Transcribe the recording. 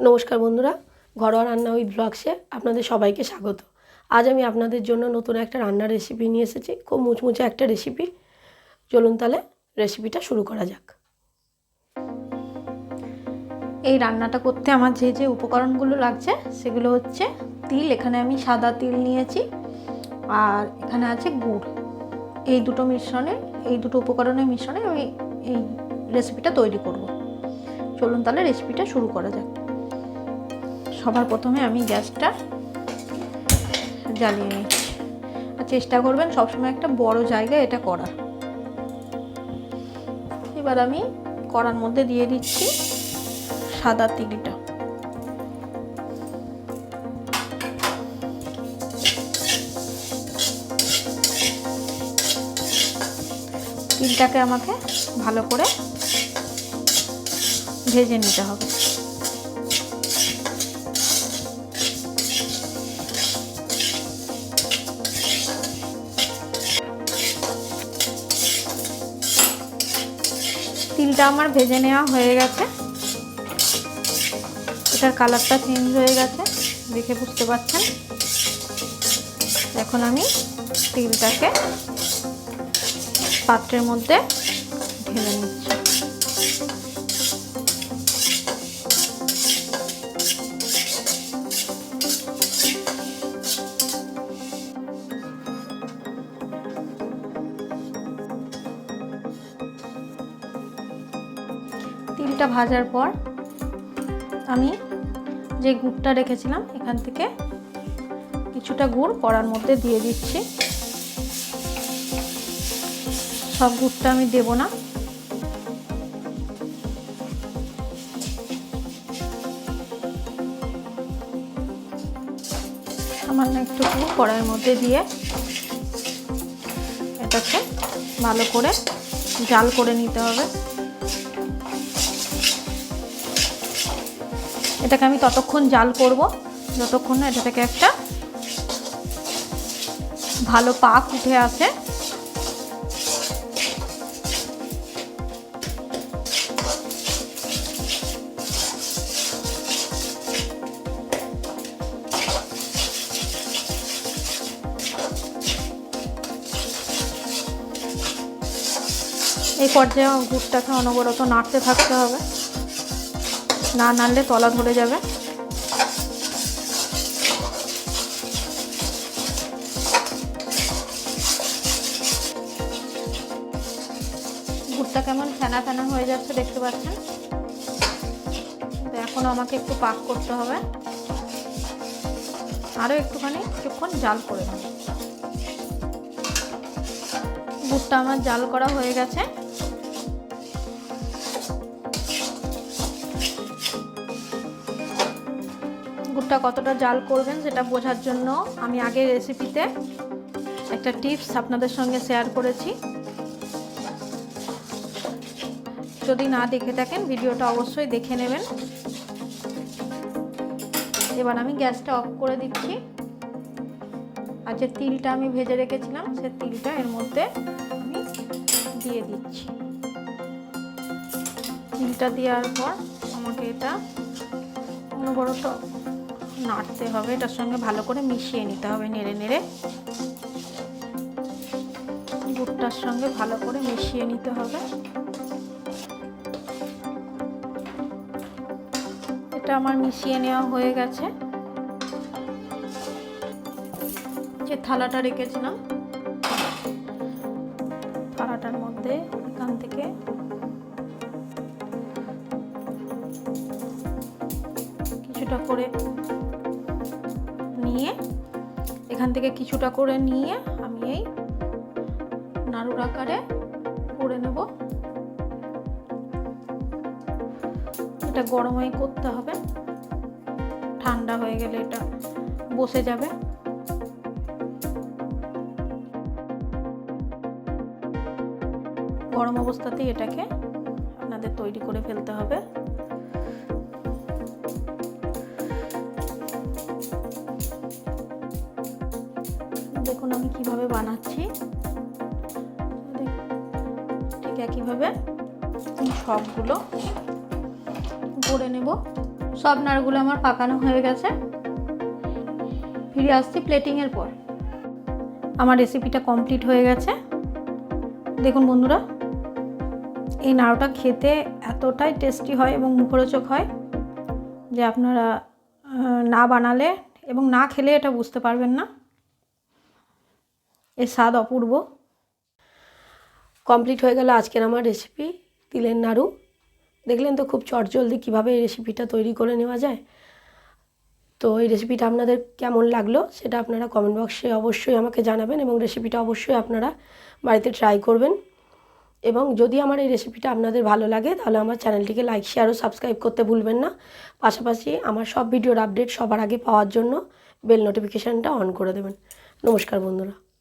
নমস্কার বন্ধুরা, ঘরোয়া রান্না উইথ ব্লগসে আপনাদের সবাইকে স্বাগত। আজ আমি আপনাদের জন্য নতুন একটা রান্নার রেসিপি নিয়ে এসেছি। খুব মুচমুচে একটা রেসিপি। চলুন তাহলে রেসিপিটা শুরু করা যাক। এই রান্নাটা করতে আমার যে যে উপকরণগুলো লাগছে সেগুলো হচ্ছে তিল। এখানে আমি সাদা তিল নিয়েছি, আর এখানে আছে গুড়। এই দুটো উপকরণের মিশ্রণে আমি এই রেসিপিটা তৈরি করব। চলুন তাহলে রেসিপিটা শুরু করা যাক। সবার প্রথমে আমি গ্যাসটা জ্বালিয়ে নিচ্ছি, আর চেষ্টা করবেন সবসময় একটা বড় জায়গায় এটা করার। এবার আমি কড়ার মধ্যে দিয়ে দিচ্ছি সাদা তিলটা। তিলটাকে আমাকে ভালো করে ভেজে নিতে হবে। তিলটা আমার ভেজে নেওয়া হয়ে গেছে। এটার কালারটা চেঞ্জ হয়ে গেছে, দেখে বুঝতে পারছেন। এখন আমি তিলটাকে পাত্রের মধ্যে ঢেলে নিচ্ছি। তিলটা ভাজার পর আমি যে গুড়টা রেখেছিলাম এখান থেকে কিছুটা গুড় কড়ার মধ্যে দিয়ে দিচ্ছি। সব গুড়টা আমি দেব না, সামান্য একটু গুড় কড়াইয়ের মধ্যে দিয়ে এটাকে ভালো করে জাল করে নিতে হবে। এটাকে আমি ততক্ষণ জাল করব যতক্ষণ না এটা থেকে একটা ভালো পাক উঠে আসে। এই পর্যায়ে গুড়টাকে অনবরত নাড়তে থাকতে হবে, না নাড়লে তলা ধরে যাবে। গুড়টা কেমন ফেনা ফেনা হয়ে যাচ্ছে দেখতে পাচ্ছেন। এখন আমাকে একটু পাক করতে হবে, আরও কিছুক্ষণ জাল করে নেব। গুড়টা আমার জাল করা হয়ে গেছে। গুড়টা কতটা জাল করবেন সেটা বোঝার জন্য আমি আগের রেসিপিতে একটা টিপস আপনাদের সঙ্গে শেয়ার করেছি। যদি না দেখে থাকেন ভিডিওটা অবশ্যই দেখে নেবেন। এবার আমি গ্যাসটা অফ করে দিচ্ছি, আর যে তিলটা আমি ভেজে রেখেছিলাম সে তিলটা এর মধ্যে আমি দিয়ে দিচ্ছি। তিলটা দেওয়ার পর আমাকে এটা অনবরত নাড়তে হবে, এটার সঙ্গে ভালো করে মিশিয়ে নিতে হবে। নেড়ে নেড়ে গুড়টার সঙ্গে ভালো করে মিশিয়ে নিতে হবে। এটা আমার মিশিয়ে নেওয়া হয়ে গেছে। যে থালাটা রেখেছিলাম থালাটার মধ্যে এখান থেকে কিছুটা করে নিয়ে আমি এই নাড়ুর আকারে করে নেব। এটা গরমই করতে হবে, ঠান্ডা হয়ে গেলে এটা বসে যাবে। গরম অবস্থাতেই এটাকে আপনাদের তৈরি করে ফেলতে হবে। দেখুন আমি কিভাবে বানাচ্ছি, ঠিক একইভাবে সবগুলো করে নেব। সব নাড়ুগুলো আমার পাকানো হয়ে গেছে। ফিরে আসছি প্লেটিংয়ের পর। আমার রেসিপিটা কমপ্লিট হয়ে গেছে। দেখুন বন্ধুরা, এই নাড়ুটা খেতে এতটাই টেস্টি হয় এবং মুখরোচক হয় যে আপনারা না বানালে এবং না খেলে এটা বুঝতে পারবেন না। এর স্বাদ অপূর্ব। কমপ্লিট হয়ে গেল আজকের আমার রেসিপি তিলের নাড়ু। দেখলেন তো খুব চটজলদি কীভাবে এই রেসিপিটা তৈরি করে নেওয়া যায়। তো এই রেসিপিটা আপনাদের কেমন লাগলো সেটা আপনারা কমেন্ট বক্সে অবশ্যই আমাকে জানাবেন এবং রেসিপিটা অবশ্যই আপনারা বাড়িতে ট্রাই করবেন। এবং যদি আমার এই রেসিপিটা আপনাদের ভালো লাগে তাহলে আমার চ্যানেলটিকে লাইক, শেয়ার ও সাবস্ক্রাইব করতে ভুলবেন না। পাশাপাশি আমার সব ভিডিওর আপডেট সবার আগে পাওয়ার জন্য বেল নোটিফিকেশানটা অন করে দেবেন। নমস্কার বন্ধুরা।